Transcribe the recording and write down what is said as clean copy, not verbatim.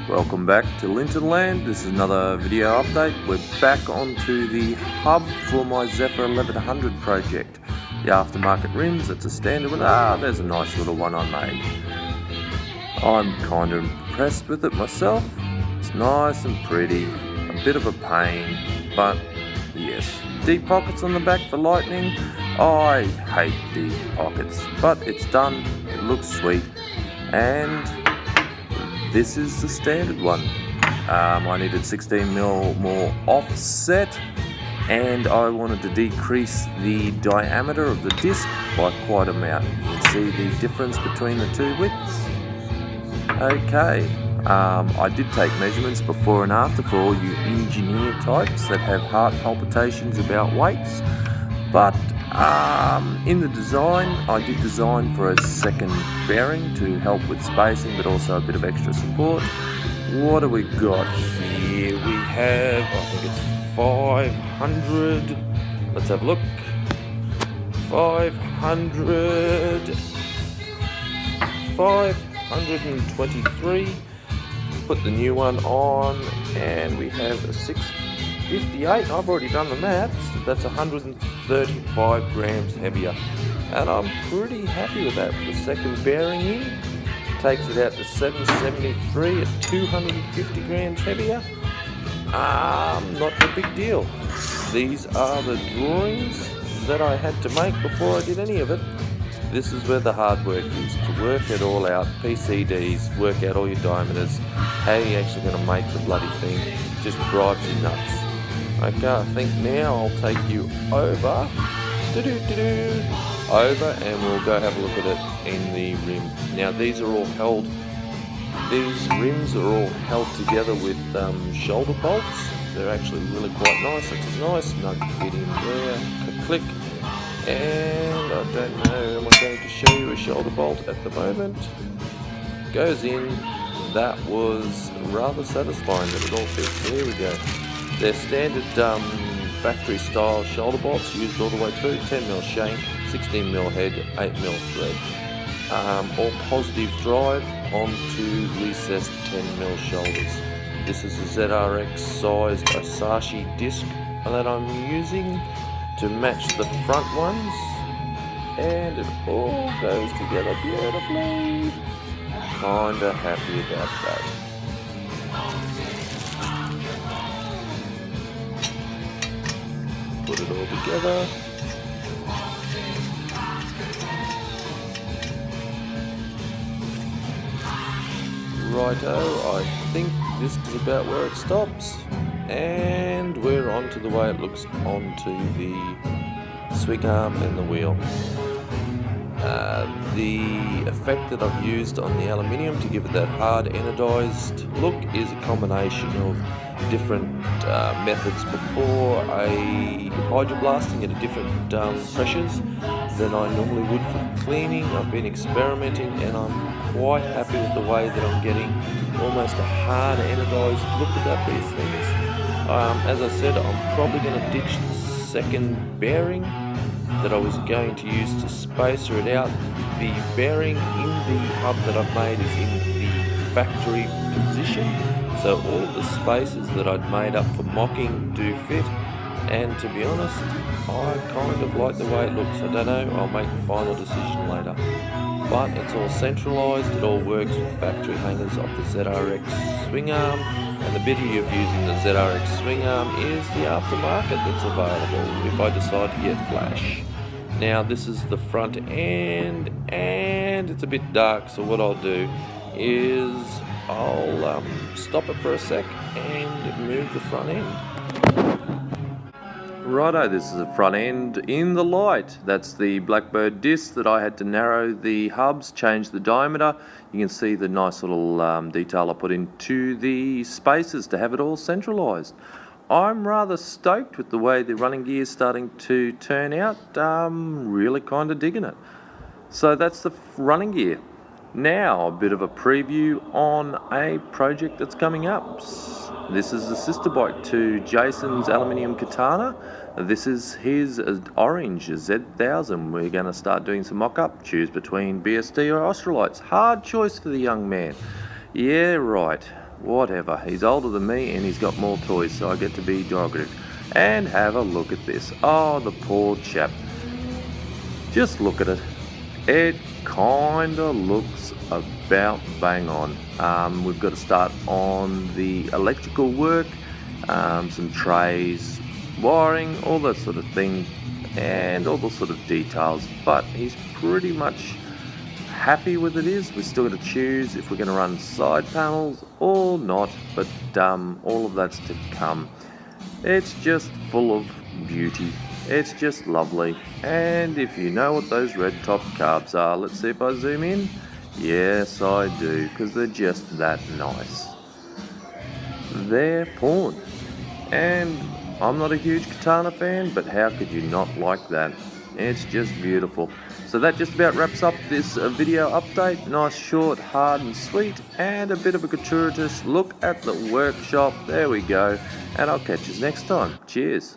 Welcome back to Lintonland. This is another video update. We're back onto the hub for my Zephyr 1100 project. The aftermarket rims, it's a standard one. There's a nice little one I made. I'm kind of impressed with it myself. It's nice and pretty, a bit of a pain, but yes. Deep pockets on the back for lightning. I hate deep pockets, but it's done, it looks sweet, and this is the standard one. I needed 16mm more offset, and I wanted to decrease the diameter of the disc by quite a amount. You can see the difference between the two widths. Okay, I did take measurements before and after for all you engineer types that have heart palpitations about weights, but in the design, I did design for a second bearing to help with spacing, but also a bit of extra support. What do we got here? We have, I think it's 500. Let's have a look. 523. Put the new one on, and we have a 658. I've already done the maths. That's 135 grams heavier, and I'm pretty happy with that. The second bearing in takes it out to 773 at 250 grams heavier. Not a big deal. These are the drawings that I had to make before I did any of it. This is where the hard work is, to work it all out, PCDs, work out all your diameters, how you're actually going to make the bloody thing. It just drives you nuts. Okay, I think now I'll take you over, and we'll go have a look at it in the rim. Now these rims are all held together with shoulder bolts. They're actually really quite nice. It's a nice snug fit in there, click. And I don't know, am I going to show you a shoulder bolt at the moment? Goes in. That was rather satisfying that it all fits. Here we go. They're standard factory style shoulder bolts used all the way through. 10mm shank, 16mm head, 8mm thread. All positive drive onto recessed 10mm shoulders. This is a ZRX sized Asahi disc that I'm using to match the front ones, and it all goes together beautifully. Kinda happy about that. Put it all together. Righto, I think this is about where it stops, and we're on to the way it looks onto the swing arm and the wheel. The effect that I've used on the aluminium to give it that hard anodized look is a combination of different methods before hydroblasting at different pressures than I normally would for cleaning. I've been experimenting, and I'm quite happy with the way that I'm getting almost a hard anodized look about these things. As I said, I'm probably going to ditch the second bearing that I was going to use to spacer it out. The bearing in the hub that I've made is in the factory position, so all the spaces that I'd made up for mocking do fit, and to be honest, I kind of like the way it looks. I don't know, I'll make the final decision later. But it's all centralised, it all works with factory hangers of the ZRX swing arm, and the beauty of using the ZRX swing arm is the aftermarket that's available if I decide to get flash. Now this is the front end, and it's a bit dark, so what I'll do is I'll stop it for a sec and move the front end. Righto, this is the front end in the light. That's the Blackbird disc that I had to narrow the hubs, change the diameter. You can see the nice little detail I put into the spaces to have it all centralised. I'm rather stoked with the way the running gear is starting to turn out. Really kind of digging it. So that's the running gear. Now a bit of a preview on a project that's coming up. This is the sister bike to Jason's aluminium Katana. This is his orange Z1000. We're going to start doing some mock-up. Choose between BSD or Australites. Hard choice for the young man. Yeah, right. whatever. He's older than me and he's got more toys, so I get to be derogative. And have a look at this. Oh, the poor chap. Just look at it. It kinda looks about bang on. We've got to start on the electrical work, some trays, wiring, all that sort of thing, and all those sort of details. But he's pretty much happy with it. We're still going to choose if we're going to run side panels or not, but all of that's to come. It's just full of beauty. It's just lovely. And if you know what those red top carbs are, let's see if I zoom in. Yes, I do, because they're just that nice. They're porn. And I'm not a huge katana fan, but how could you not like that? It's just beautiful. So that just about wraps up this video update. Nice, short, hard and sweet, and a bit of a gratuitous look at the workshop. There we go. And I'll catch you next time. Cheers.